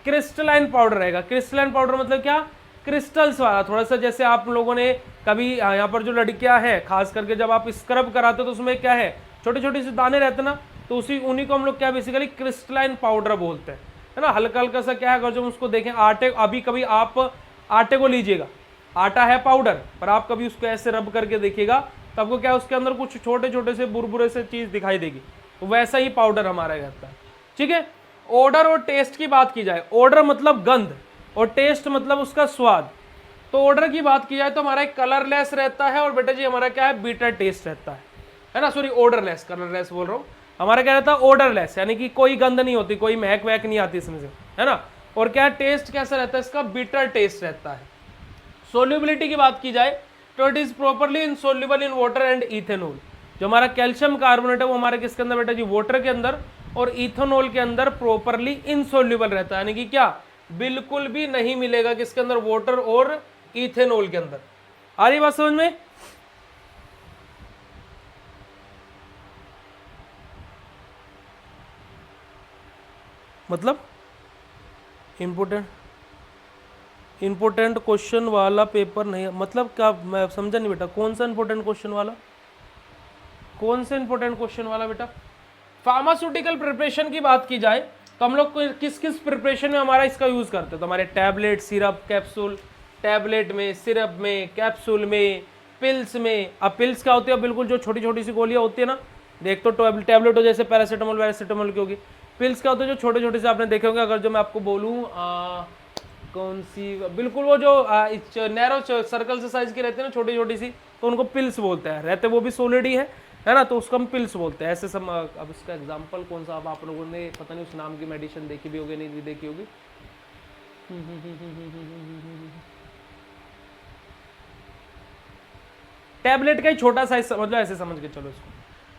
क्रिस्टलाइन पाउडर रहेगा। क्रिस्टलाइन पाउडर मतलब क्या, क्रिस्टल्स वाला। थोड़ा सा जैसे आप लोगों ने कभी यहाँ पर जो लड़कियां हैं खास करके जब आप स्क्रब कराते हो तो उसमें क्या है, छोटे छोटे से दाने रहते ना, तो उन्हीं को हम लोग क्या बेसिकली क्रिस्टलाइन पाउडर बोलते हैं, है ना। हल्का हल्का सा क्या है, अगर जब उसको देखें आटे, अभी कभी आप आटे को लीजिएगा, आटा है पाउडर, पर आप कभी उसको ऐसे रब करके देखिएगा तो आपको क्या उसके अंदर कुछ छोटे छोटे से बुरबुरे से चीज दिखाई देगी, तो वैसा ही पाउडर हमारा रहता है, ठीक है। ऑर्डर और टेस्ट की बात की जाए, ऑर्डर मतलब गंध और टेस्ट मतलब उसका स्वाद। तो ऑर्डर की बात की जाए तो हमारा एक कलरलेस रहता है और बेटा जी हमारा क्या है, बीटर टेस्ट रहता है ना। सॉरी ऑर्डरलेस, कलरलेस बोल रहा हूँ। हमारा क्या रहता है, ऑर्डरलेस, यानी कि कोई गंध नहीं होती, कोई महक वहक नहीं आती इसमें से, है ना। और क्या टेस्ट कैसा रहता है इसका, बीटर टेस्ट रहता है। सोल्यूबिलिटी की बात की जाए तो it is properly insoluble in water and ethanol. जो हमारा कैल्शियम कार्बोनेट है वो हमारे किसके अंदर बेटा जी, वाटर के अंदर और इथेनॉल के अंदर प्रॉपरली इनसोल्यूबल रहता है, यानी कि क्या, बिल्कुल भी नहीं मिलेगा किसके अंदर, वाटर और इथेनॉल के अंदर। आ रही बात समझ में। मतलब इंपोर्टेंट क्वेश्चन वाला पेपर नहीं, मतलब क्या, मैं समझा नहीं बेटा, कौन सा इंपोर्टेंट क्वेश्चन वाला, कौन से इंपोर्टेंट क्वेश्चन वाला बेटा। फार्मास्यूटिकल प्रिपरेशन की बात की जाए तो हम लोग किस किस प्रिपरेशन में हमारा इसका यूज करते हैं, तो हमारे टैबलेट, सिरप, कैप्सूल, टैबलेट में, सिरप में, कैप्सूल में, पिल्स में। अब पिल्स क्या होती है, बिल्कुल जो छोटी छोटी सी गोलियां होती है ना, देख तो टैबलेट हो जैसे पैरासीटामोल की होगी, पिल्स क्या होते हैं जो छोटे छोटे से आपने देखे होंगे। अगर जो मैं आपको बोलूँ कौन सी, बिल्कुल वो जो नैरो सर्कल से साइज की रहती है ना, छोटी छोटी सी, तो उनको पिल्स बोलते हैं, रहते वो भी सॉलिड ही है ना, तो उसको हम पिल्स बोलते हैं ऐसे सब। अब इसका एग्जांपल कौन सा, अब आप लोगों ने पता नहीं उस नाम की मेडिसिन देखी भी होगी नहीं भी देखी होगी। टैबलेट का ही छोटा साइज समझ लो, ऐसे समझ के चलो इसको।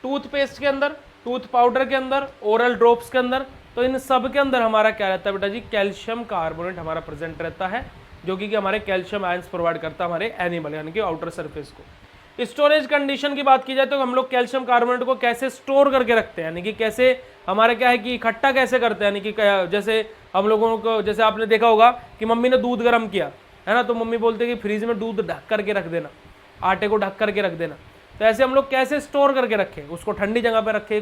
टूथपेस्ट के अंदर, टूथ पाउडर के अंदर, ओरल ड्रॉप्स के अंदर, तो इन सब के अंदर हमारा क्या रहता है बेटा जी, कैल्शियम कार्बोनेट हमारा प्रेजेंट रहता है, जो कि हमारे कैल्शियम आयंस प्रोवाइड करता है हमारे एनिमल यानी कि आउटर सरफेस को। स्टोरेज कंडीशन की बात की जाए तो हम लोग कैल्शियम कार्बोनेट को कैसे स्टोर करके रखते हैं, यानी कि कैसे हमारे क्या है कि इकट्ठा कैसे करते हैं, यानी कि जैसे हम लोगों को, जैसे आपने देखा होगा कि मम्मी ने दूध गर्म किया है ना, तो मम्मी बोलते हैं कि फ्रीज में दूध ढक करके रख देना, आटे को ढक करके रख देना। तो ऐसे हम लोग कैसे स्टोर करके रखें, उसको ठंडी जगह पे रखें,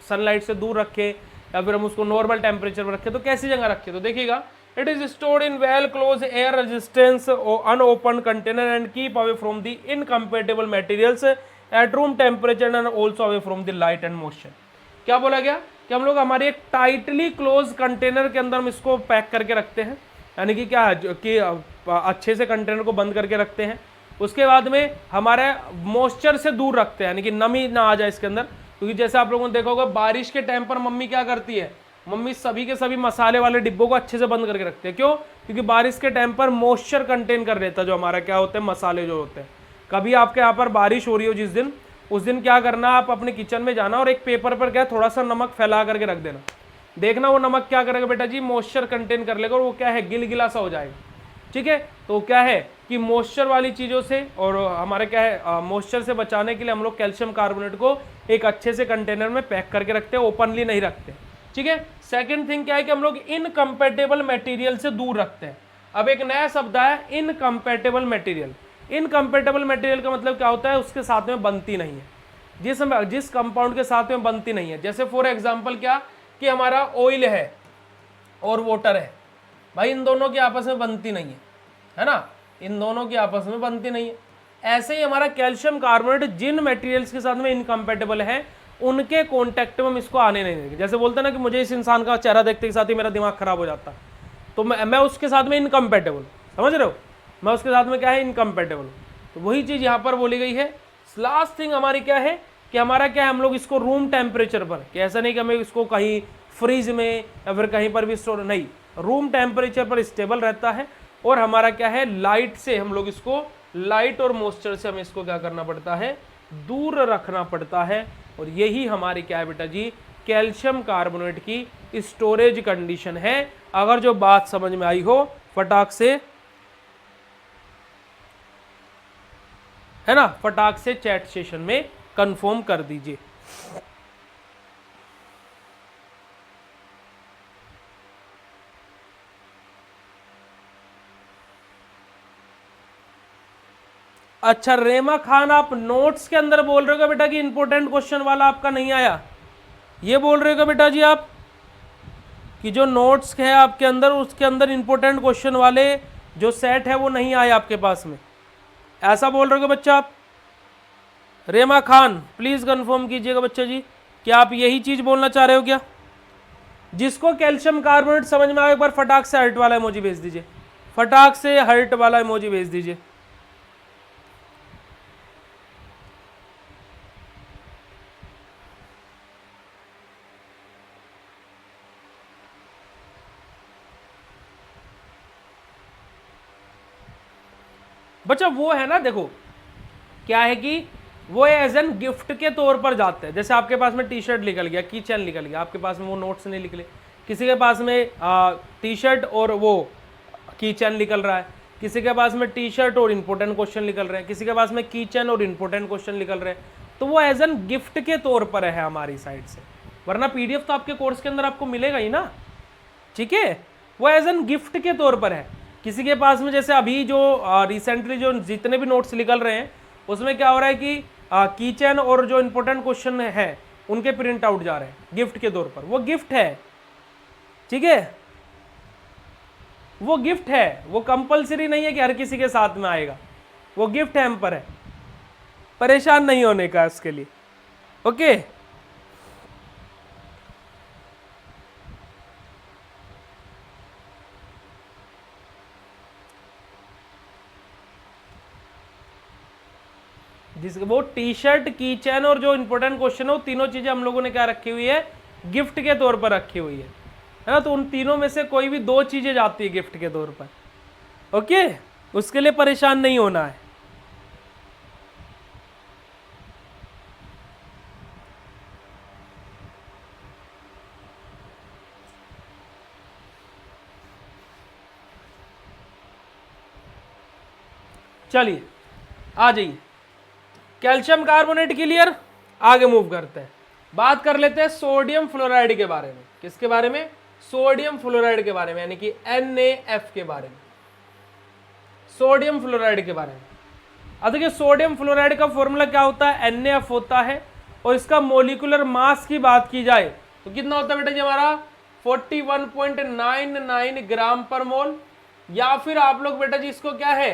सनलाइट से दूर रखें, या फिर हम उसको नॉर्मल टेम्परेचर पर रखें, तो कैसी जगह रखें, तो देखिएगा it is stored in well close air resistance अनओपन container and keep away from the incompatible materials at room temperature and also away from the light and moisture. क्या बोला गया कि हम लोग हमारे एक टाइटली क्लोज कंटेनर के अंदर हम इसको पैक करके रखते हैं, यानी कि क्या कि अच्छे से कंटेनर को बंद करके रखते हैं। उसके बाद में हमारे मॉइस्चर से दूर रखते हैं, यानी कि नमी ना आ जाए इसके अंदर, क्योंकि जैसे आप लोगों ने देखा होगा बारिश के टाइम पर मम्मी क्या करती है, मम्मी सभी के सभी मसाले वाले डिब्बों को अच्छे से बंद करके रखते हैं। क्यों? क्योंकि बारिश के टाइम पर मॉइस्चर कंटेन कर लेता है जो हमारा क्या होते हैं, मसाले जो होते हैं। कभी आपके यहाँ पर बारिश हो रही हो जिस दिन, उस दिन क्या करना, आप अपने किचन में जाना और एक पेपर पर क्या थोड़ा सा नमक फैला करके रख देना। देखना वो नमक क्या करेगा बेटा जी, मॉइस्चर कंटेन कर लेगा और वो क्या है, गिलगिला सा हो जाएगा। ठीक है, तो क्या है कि मॉइस्चर वाली चीज़ों से और हमारे क्या है मॉइस्चर से बचाने के लिए हम लोग कैल्शियम कार्बोनेट को एक अच्छे से कंटेनर में पैक करके रखते हैं, ओपनली नहीं रखते। ठीक है, सेकंड थिंग क्या है कि हम लोग इनकम्पैटिबल मटेरियल से दूर रखते हैं। अब एक नया शब्द है इनकम्पैटिबल मटेरियल। इनकम्पैटिबल मटेरियल का मतलब क्या होता है, उसके साथ में बनती नहीं है, जिस कंपाउंड के साथ में बनती नहीं है। जैसे फॉर एग्जांपल क्या कि हमारा ऑयल है और वाटर है, भाई इन दोनों की आपस में बनती नहीं है ना, इन दोनों की आपस में बनती नहीं है। ऐसे ही हमारा कैल्शियम कार्बोनेट जिन मटेरियल्स के साथ में इनकम्पैटिबल है उनके कॉन्टेक्ट में हम इसको आने नहीं देंगे। जैसे बोलते हैं ना कि मुझे इस इंसान का चेहरा देखते के साथ ही मेरा दिमाग खराब हो जाता, तो मैं उसके साथ में इनकम्पैटिबल, समझ रहे हो, मैं उसके साथ में क्या है, इनकम्पैटिबल। तो वही चीज़ यहाँ पर बोली गई है। लास्ट थिंग हमारी क्या है कि हमारा क्या है, हम लोग इसको रूम टेम्परेचर पर, कि ऐसा नहीं कि हमें इसको कहीं फ्रिज में या फिर कहीं पर भी स्टोर, नहीं, रूम टेम्परेचर पर स्टेबल रहता है। और हमारा क्या है, लाइट से हम लोग इसको, लाइट और मॉइस्चर से हमें इसको क्या करना पड़ता है, दूर रखना पड़ता है। और यही हमारी क्या है बेटा जी, कैल्शियम कार्बोनेट की स्टोरेज कंडीशन है। अगर जो बात समझ में आई हो फटाक से, है ना, फटाक से चैट सेशन में कंफर्म कर दीजिए। अच्छा रेमा खान, आप नोट्स के अंदर बोल रहे हो बेटा कि इंपॉर्टेंट क्वेश्चन वाला आपका नहीं आया, ये बोल रहे हो बेटा जी आप कि जो नोट्स है आपके अंदर उसके अंदर इंपॉर्टेंट क्वेश्चन वाले जो सेट है वो नहीं आए आपके पास में, ऐसा बोल रहे हो बच्चा आप? रेमा खान प्लीज कंफर्म कीजिएगा बच्चा जी, क्या आप यही चीज बोलना चाह रहे हो क्या? जिसको कैल्शियम कार्बोनेट समझ में आए एक बार फटाक से हर्ट वाला इमोजी भेज दीजिए, फटाक से हर्ट वाला इमोजी भेज दीजिए। बच्चा वो है ना, देखो क्या है कि वो एज एन गिफ्ट के तौर पर जाते हैं। जैसे आपके पास में टी शर्ट निकल गया, की चेन निकल गया, आपके पास में वो नोट्स नहीं निकले, किसी के पास में टी शर्ट और वो की चेन निकल रहा है, किसी के पास में टी शर्ट और इंपॉर्टेंट क्वेश्चन निकल रहे हैं, किसी के पास में की चेन और इंपॉर्टेंट क्वेश्चन निकल रहे हैं, तो वो एज एन गिफ्ट के तौर पर है हमारी साइड से, वरना पीडीएफ तो आपके कोर्स के अंदर आपको मिलेगा ही ना। ठीक है, वो एज एन गिफ्ट के तौर पर है। किसी के पास में जैसे अभी जो रिसेंटली जो जितने भी नोट्स निकल रहे हैं उसमें क्या हो रहा है कि कीचेन और जो इंपॉर्टेंट क्वेश्चन है उनके प्रिंट आउट जा रहे हैं गिफ्ट के तौर पर, वो गिफ्ट है। ठीक है, वो गिफ्ट है, वो कंपलसरी नहीं है कि हर किसी के साथ में आएगा, वो गिफ्ट है, हम पर है, परेशान नहीं होने का इसके लिए। ओके, जिस वो टी शर्ट, की चैन और जो इंपॉर्टेंट क्वेश्चन है वो तीनों चीजें हम लोगों ने क्या रखी हुई है, गिफ्ट के तौर पर रखी हुई है ना। तो उन तीनों में से कोई भी दो चीजें जाती है गिफ्ट के तौर पर। ओके, उसके लिए परेशान नहीं होना है। चलिए आ जाइए, कैल्शियम कार्बोनेट क्लियर, आगे मूव करते हैं, बात कर लेते हैं सोडियम फ्लोराइड के बारे में। किसके बारे में? सोडियम फ्लोराइड के बारे में, यानी कि NaF के बारे में, सोडियम फ्लोराइड के बारे में। अब देखिए सोडियम फ्लोराइड का फॉर्मूला क्या होता है, NaF होता है, और इसका मोलिकुलर मास की बात की जाए तो कितना होता है बेटा जी हमारा 41.99 ग्राम पर मोल, या फिर आप लोग बेटा जी इसको क्या है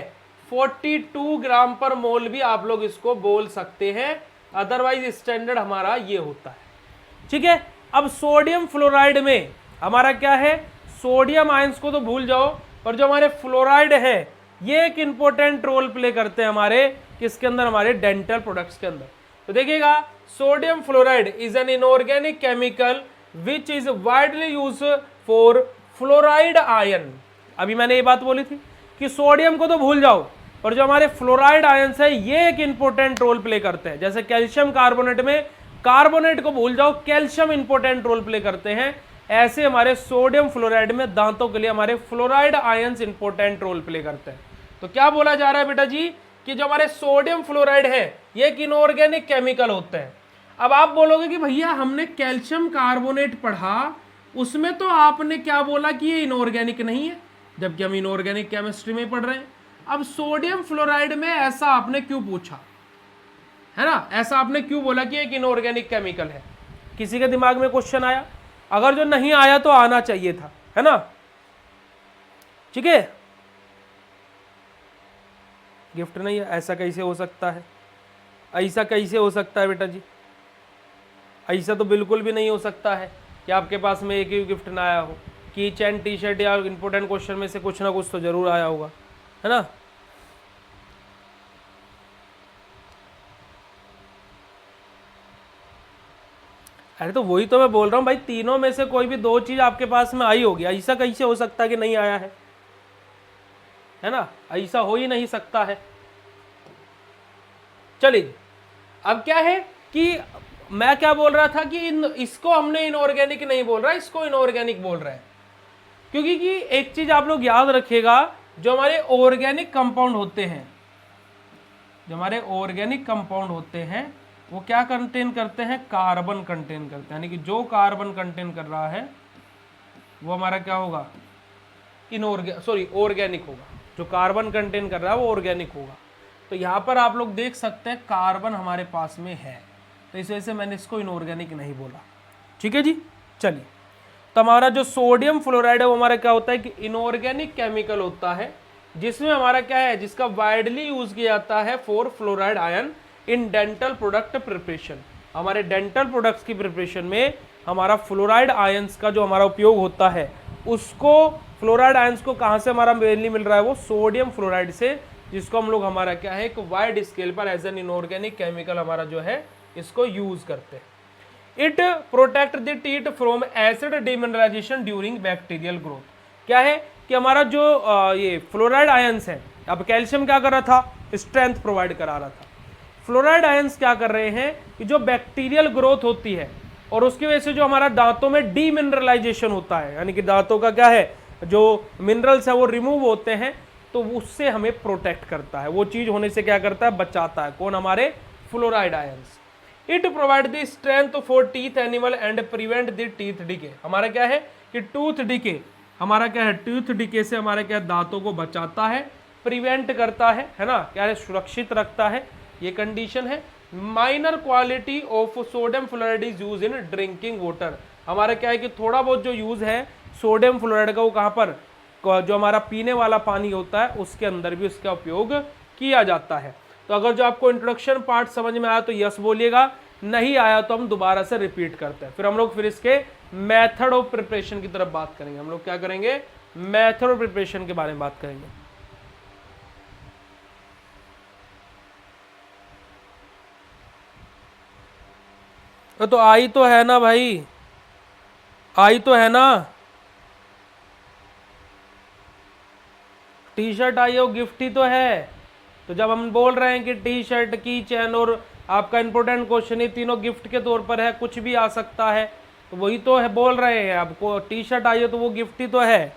42 ग्राम पर मोल भी आप लोग इसको बोल सकते हैं, अदरवाइज स्टैंडर्ड हमारा ये होता है। ठीक है, अब सोडियम फ्लोराइड में हमारा क्या है, सोडियम आयंस को तो भूल जाओ, पर जो हमारे फ्लोराइड है ये एक इंपॉर्टेंट रोल प्ले करते हैं हमारे किसके अंदर, हमारे डेंटल प्रोडक्ट्स के अंदर। तो देखिएगा, sodium fluoride is an inorganic chemical which is widely use for fluoride ion. अभी मैंने ये बात बोली थी कि सोडियम को तो भूल जाओ, पर जो हमारे फ्लोराइड आयंस है ये एक इंपॉर्टेंट रोल प्ले करते हैं। जैसे कैल्शियम कार्बोनेट में कार्बोनेट को भूल जाओ, कैल्शियम इंपॉर्टेंट रोल प्ले करते हैं, ऐसे हमारे सोडियम फ्लोराइड में दांतों के लिए हमारे fluoride ions important role play करते हैं। तो क्या बोला जा रहा है बेटा जी कि जो हमारे सोडियम फ्लोराइड है ये एक इनऑर्गेनिक केमिकल होते हैं। अब आप बोलोगे कि भैया हमने कैल्शियम कार्बोनेट पढ़ा, उसमें तो आपने क्या बोला कि ये इनऑर्गेनिक नहीं है, जबकि हम इनऑर्गेनिक केमिस्ट्री में पढ़ रहे हैं। अब सोडियम फ्लोराइड में ऐसा आपने क्यों पूछा है ना, ऐसा आपने क्यों बोला कि एक इनऑर्गेनिक केमिकल है? किसी के दिमाग में क्वेश्चन आया? अगर जो नहीं आया तो आना चाहिए था, है ना। ठीक है, गिफ्ट नहीं है, ऐसा कैसे हो सकता है, ऐसा कैसे हो सकता है बेटा जी, ऐसा तो बिल्कुल भी नहीं हो सकता है कि आपके पास में एक ही गिफ्ट ना आया हो। की चैन, टी शर्ट या इंपोर्टेंट क्वेश्चन में से कुछ ना कुछ तो जरूर आया होगा, है ना। अरे तो वही तो मैं बोल रहा हूँ भाई, तीनों में से कोई भी दो चीज आपके पास में आई होगी, ऐसा कैसे हो सकता है कि नहीं आया है ना, ऐसा हो ही नहीं सकता है। चलिए, अब क्या है कि मैं क्या बोल रहा था कि इसको हमने इनऑर्गेनिक नहीं बोल रहा, इसको इनऑर्गेनिक बोल रहे हैं, क्योंकि कि एक चीज आप लोग याद रखिएगा, जो हमारे ऑर्गेनिक कंपाउंड होते हैं, जो हमारे ऑर्गेनिक कंपाउंड होते हैं वो क्या कंटेन करते हैं, कार्बन कंटेन करते हैं, यानी कि जो कार्बन कंटेन कर रहा है वो हमारा क्या होगा, ऑर्गेनिक होगा। जो कार्बन कंटेन कर रहा है वो ऑर्गेनिक होगा। तो यहाँ पर आप लोग देख सकते हैं कार्बन हमारे पास में है, तो इस वजह से मैंने इसको इनऑर्गेनिक नहीं बोला। ठीक है जी, चलिए, तो हमारा जो सोडियम फ्लोराइड है वो हमारा क्या होता है कि इनऑर्गेनिक केमिकल होता है, जिसमें हमारा क्या है, जिसका वाइडली यूज किया जाता है for fluoride ion in dental product preparation. हमारे डेंटल प्रोडक्ट्स की प्रिपरेशन में हमारा फ्लोराइड आयंस का जो हमारा उपयोग होता है, उसको फ्लोराइड आयंस को कहाँ से हमारा मेनली मिल रहा है, वो सोडियम फ्लोराइड से, जिसको हम लोग हमारा क्या है एक वाइड स्केल पर एज एन इनऑर्गेनिक केमिकल हमारा जो है इसको यूज करते हैं। It protect the teeth from acid demineralisation during bacterial growth. क्या है कि हमारा जो ये फ्लोराइड आयंस है, अब कैल्शियम क्या कर रहा था, स्ट्रेंथ प्रोवाइड करा रहा था, फ्लोराइड आयंस क्या कर रहे हैं कि जो बैक्टीरियल ग्रोथ होती है और उसकी वजह से जो हमारा दांतों में डीमिनरलाइजेशन होता है, यानी कि दांतों का क्या है, जो मिनरल्स है वो रिमूव होते हैं, तो उससे हमें प्रोटेक्ट करता है, वो चीज होने से क्या करता है, बचाता है। कौन, हमारे fluoride ions. It provide the strength for teeth animal and prevent the teeth decay. हमारा क्या है कि टूथ डिके, हमारा क्या है, टूथ डिके से हमारे क्या दांतों को बचाता है, प्रिवेंट करता है ना, क्या है, सुरक्षित रखता है, ये कंडीशन है। Minor quality of sodium fluoride is use in drinking water. हमारा क्या है कि थोड़ा बहुत जो यूज है सोडियम फ्लोराइड का वो कहाँ पर, जो हमारा पीने वाला पानी होता है उसके अंदर भी उसका उपयोग किया जाता है। तो अगर जो आपको इंट्रोडक्शन पार्ट समझ में आया तो यस बोलिएगा, नहीं आया तो हम दोबारा से रिपीट करते हैं। फिर हम लोग फिर इसके मेथड ऑफ प्रिपरेशन की तरफ बात करेंगे। हम लोग क्या करेंगे, मेथड ऑफ प्रिपरेशन के बारे में बात करेंगे। तो आई तो है ना भाई, आई तो है ना, टी शर्ट आई हो, गिफ्ट ही तो है। तो जब हम बोल रहे हैं कि टी शर्ट, की चैन और आपका इंपोर्टेंट क्वेश्चन, ये तीनों गिफ्ट के तौर पर है, कुछ भी आ सकता है, तो वही तो है बोल रहे हैं आपको, टी शर्ट आई हो तो वो गिफ्ट ही तो है।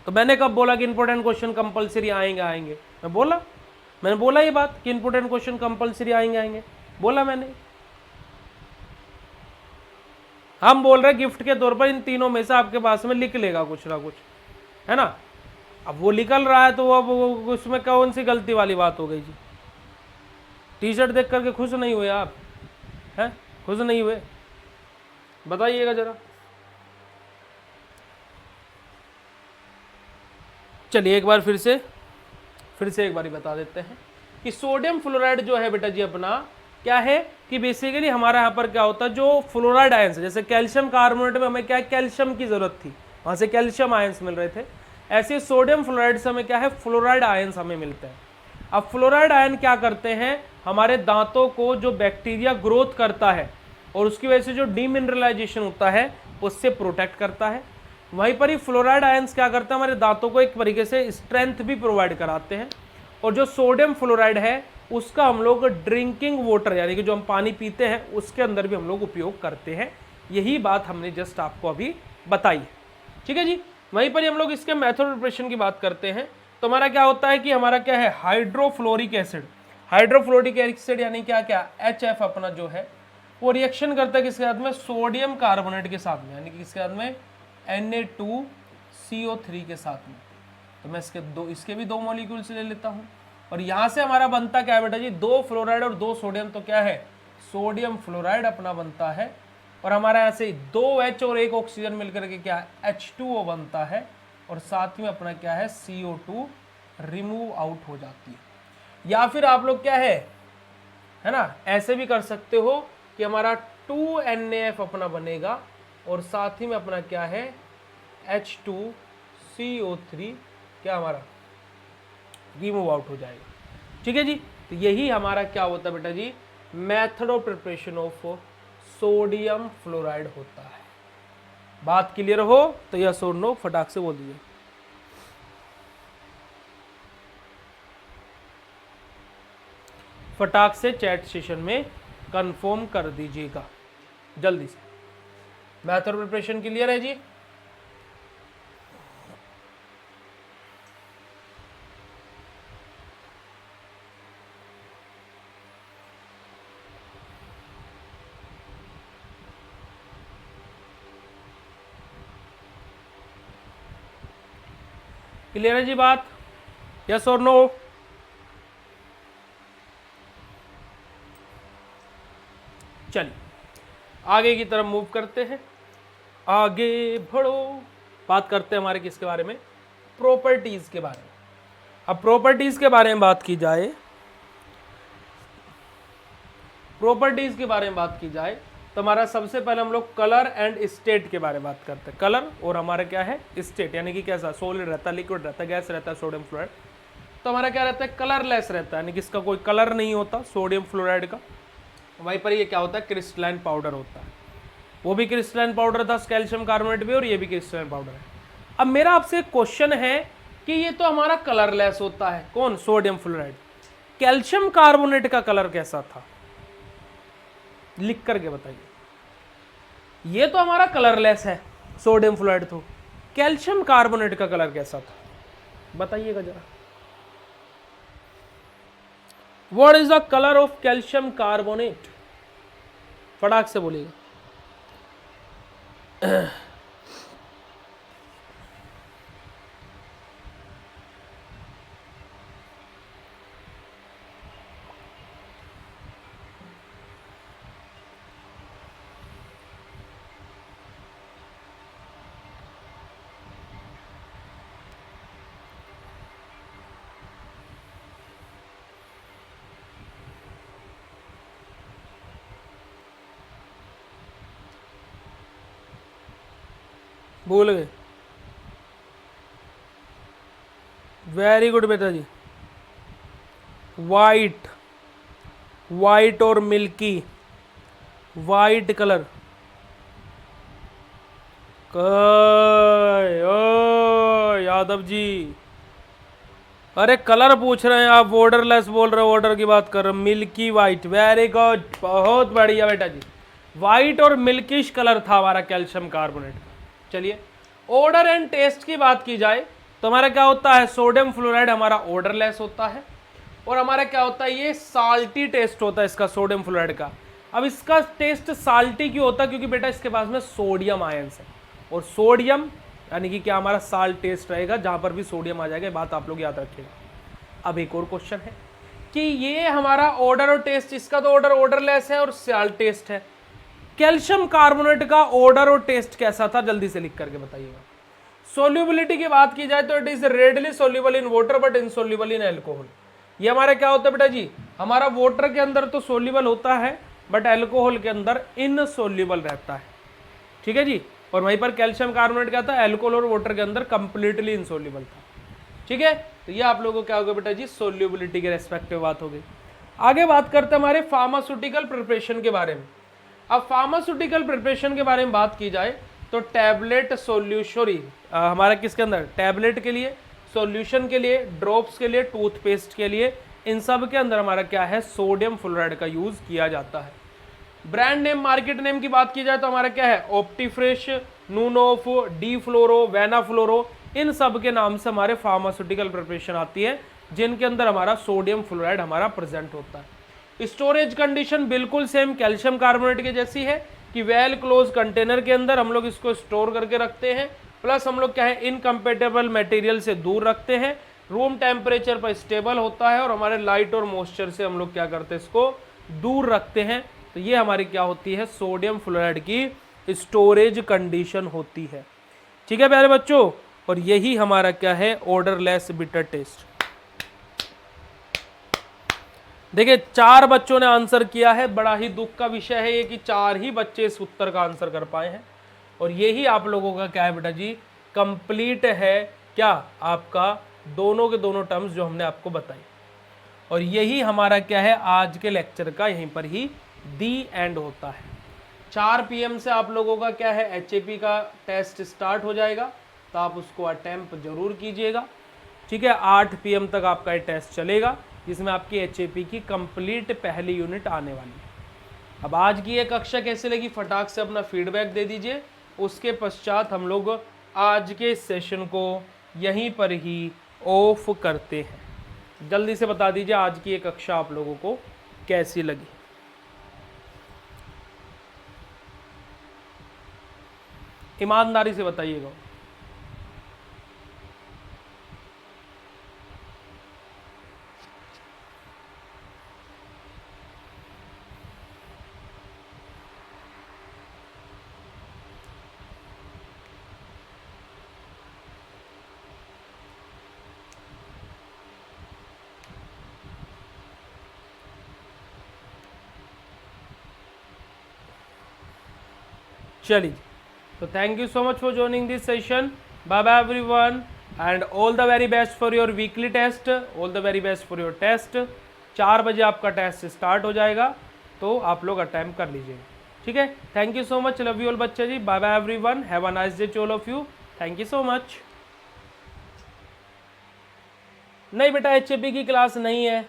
तो मैंने कब बोला कि इंपोर्टेंट क्वेश्चन कंपलसरी आएंगे, मैंने बोला ये बात कि इंपोर्टेंट क्वेश्चन कंपलसरी आएंगे, बोला मैंने। हम बोल रहे हैं गिफ्ट के तौर पर इन तीनों में से आपके पास में लिख लेगा कुछ ना कुछ, है ना। अब वो निकल रहा है तो अब उसमें कौन सी गलती वाली बात हो गई जी। टी शर्ट देख करके खुश नहीं हुए आप, हैं, खुश नहीं हुए, बताइएगा जरा। चलिए एक बार फिर से फिर से एक बार बता देते हैं कि सोडियम फ्लोराइड जो है बेटा जी अपना क्या है कि बेसिकली हमारा यहाँ पर क्या होता है, जो फ्लोराइड आयंस, जैसे कैल्शियम कार्बोनेट में हमें क्या कैल्शियम की जरूरत थी, वहां से कैल्शियम आयंस मिल रहे थे, ऐसे सोडियम फ्लोराइड से हमें क्या है फ्लोराइड आयंस हमें मिलते हैं। अब फ्लोराइड आयन क्या करते हैं, हमारे दांतों को जो बैक्टीरिया ग्रोथ करता है और उसकी वजह से जो डीमिनरलाइजेशन होता है उससे प्रोटेक्ट करता है। वहीं पर ही फ्लोराइड आयंस क्या करते हैं, हमारे दांतों को एक तरीके से स्ट्रेंथ भी प्रोवाइड कराते हैं। और जो सोडियम फ्लोराइड है उसका हम लोग ड्रिंकिंग वाटर यानी कि जो हम पानी पीते हैं उसके अंदर भी हम लोग उपयोग करते हैं। यही बात हमने जस्ट आपको अभी बताई है, ठीक है जी। वहीं पर ही हम लोग इसके मेथड प्रिपरेशन की बात करते हैं तो हमारा क्या होता है कि हमारा क्या है हाइड्रोफ्लोरिक एसिड, हाइड्रोफ्लोरिक एसिड यानी क्या क्या HF अपना जो है वो रिएक्शन करता है किसके साथ में, सोडियम कार्बोनेट के साथ में, यानी कि किसके साथ में Na2CO3 के साथ में। तो मैं इसके भी दो मॉलिक्यूल्स ले लेता हूं और यहां से हमारा बनता क्या है बेटा जी, 2 फ्लोराइड और 2 सोडियम, तो क्या है सोडियम फ्लोराइड अपना बनता है। और हमारा यहाँ से 2 H और 1 ऑक्सीजन मिलकर के क्या H2O बनता है और साथ में अपना क्या है CO2 रिमूव आउट हो जाती है। या फिर आप लोग क्या है ना, ऐसे भी कर सकते हो कि हमारा 2NaF अपना बनेगा और साथ ही में अपना क्या है H2CO3 क्या हमारा रिमूव आउट हो जाएगा, ठीक है जी। तो यही हमारा क्या होता है बेटा जी, method of preparation of sodium fluoride होता है। बात क्लियर हो तो यस और नो फटाक से बोल दीजिए। फटाक से चैट सेशन में कंफर्म कर दीजिएगा जल्दी से। मेथड प्रिपरेशन क्लियर है जी। क्लियर है जी बात, यस और नो। चलिए आगे की तरफ मूव करते हैं, आगे बढ़ो। बात करते हैं हमारे किसके बारे में, प्रॉपर्टीज के बारे में। अब प्रॉपर्टीज के बारे में बात की जाए, प्रॉपर्टीज के बारे में बात की जाए तो हमारा सबसे पहले हम लोग कलर एंड स्टेट के बारे में बात करते हैं। कलर और हमारा क्या है स्टेट, यानी कि कैसा सॉलिड रहता है, लिक्विड रहता है, गैस रहता है सोडियम फ्लोराइड। तो हमारा क्या रहता है कलरलेस रहता है, यानी कि इसका कोई कलर नहीं होता सोडियम फ्लोराइड का। वहीं पर ये क्या होता है क्रिस्टलाइन पाउडर होता है, वो भी क्रिस्टलाइन पाउडर था कैल्शियम कार्बोनेट भी और ये भी क्रिस्टलाइन पाउडर है। अब मेरा आपसे क्वेश्चन है कि ये तो हमारा कलरलेस होता है, कौन सोडियम फ्लोराइड, कैल्शियम कार्बोनेट का कलर कैसा था लिख करके बताइए। ये तो हमारा कलरलेस है सोडियम फ्लोराइड, तो कैल्शियम कार्बोनेट का कलर कैसा था बताइएगा जरा। What is the colour of calcium carbonate, फटाक से बोलिएगा। भूल गए, वेरी गुड बेटा जी। वाइट, वाइट और milky, white colour. Yadav ji, अरे कलर पूछ रहे हैं आप, बॉर्डरलेस बोल रहे हो, ऑर्डर की बात कर रहे हो, मिल्की वाइट, वेरी गुड, बहुत बढ़िया बेटा जी। वाइट और मिल्किश कलर था हमारा कैल्शियम कार्बोनेट का। चलिए ऑर्डर एंड टेस्ट की बात की जाए तो हमारा क्या होता है, सोडियम फ्लोराइड हमारा ऑर्डरलेस होता है और हमारा क्या होता है ये साल्टी टेस्ट होता है इसका सोडियम फ्लोराइड का। अब इसका टेस्ट साल्टी क्यों होता है, क्योंकि बेटा इसके पास में सोडियम आयंस है और सोडियम यानी कि क्या हमारा साल्ट टेस्ट रहेगा, जहां पर भी सोडियम आ जाएगा, बात आप लोग याद रखिएगा। अब एक और क्वेश्चन है कि ये हमारा ऑर्डर और टेस्ट, इसका तो ऑर्डर ऑर्डरलेस है और साल्ट टेस्ट है, कैल्शियम कार्बोनेट का ऑर्डर और टेस्ट कैसा था जल्दी से लिख करके बताइएगा। सोल्यूबिलिटी की बात की जाए तो it is readily soluble in water but insoluble in alcohol. ये हमारा क्या होता है बेटा जी, हमारा वाटर के अंदर तो सोल्यूबल होता है बट अल्कोहल के अंदर इनसोल्यूबल रहता है, ठीक है जी। और वहीं पर कैल्शियम कार्बोनेट क्या था, अल्कोहल और वाटर के अंदर कंप्लीटली इनसोल्यूबल था, ठीक है। तो ये आप लोगों को क्या होगा बेटा जी, सोल्यूबिलिटी के रेस्पेक्टिव बात हो गई। आगे बात करते हैं हमारे फार्मास्यूटिकल प्रिपरेशन के बारे में। अब फार्मास्यूटिकल प्रिपरेशन के बारे में बात की जाए तो टैबलेट सोल्यूशन हमारा किसके अंदर, टैबलेट के लिए, सॉल्यूशन के लिए, ड्रॉप्स के लिए, टूथपेस्ट के लिए, इन सब के अंदर हमारा क्या है, सोडियम फ्लोराइड का यूज किया जाता है। ब्रांड नेम, मार्केट नेम की बात की जाए तो हमारा क्या है, ऑप्टीफ्रेश, नूनोफ, डी फ्लोरो, वेनाफ्लोरो, इन सब के नाम से हमारे फार्मास्यूटिकल प्रिपरेशन आती है जिनके अंदर हमारा सोडियम फ्लोराइड हमारा प्रेजेंट होता है। स्टोरेज कंडीशन बिल्कुल सेम कैल्शियम कार्बोनेट के जैसी है कि वेल क्लोज कंटेनर के अंदर हम लोग इसको स्टोर करके रखते हैं, प्लस हम लोग क्या है, इनकम्पेटेबल मटेरियल से दूर रखते हैं, रूम टेम्परेचर पर स्टेबल होता है और हमारे लाइट और मॉइस्चर से हम लोग क्या करते हैं, इसको दूर रखते हैं। तो ये हमारी क्या होती है, सोडियम फ्लोराइड की स्टोरेज कंडीशन होती है, ठीक है प्यारे बच्चों। और यही हमारा क्या है, ऑर्डरलेस बिटर टेस्ट। देखिए 4 बच्चों ने आंसर किया है, बड़ा ही दुख का विषय है ये कि 4 ही बच्चे इस उत्तर का आंसर कर पाए हैं। और यही आप लोगों का क्या है बेटा जी, कंप्लीट है क्या आपका दोनों के दोनों टर्म्स जो हमने आपको बताई। और यही हमारा क्या है, आज के लेक्चर का यहीं पर ही दी एंड होता है। 4 PM से आप लोगों का क्या है, HAP का टेस्ट स्टार्ट हो जाएगा, तो आप उसको अटेम्प्ट जरूर कीजिएगा, ठीक है। 8 PM तक आपका ये टेस्ट चलेगा जिसमें आपकी HAP की कंप्लीट पहली यूनिट आने वाली है। अब आज की ये कक्षा कैसे लगी, फटाक से अपना फीडबैक दे दीजिए। उसके पश्चात हम लोग आज के सेशन को यहीं पर ही ऑफ करते हैं। जल्दी से बता दीजिए आज की ये कक्षा आप लोगों को कैसी लगी। ईमानदारी से बताइएगा। चलिए, तो thank you so much for joining this session. Bye bye everyone and all the very best for your weekly test, all the very best for your test. 4 बजे आपका टेस्ट स्टार्ट हो जाएगा, तो आप लोग अटेम्प्ट कर लीजिएगा, ठीक है। Thank you so much, love you all बच्चे जी, bye bye everyone, have a nice day to all of you, thank you so much. नहीं बेटा HAP की क्लास नहीं है,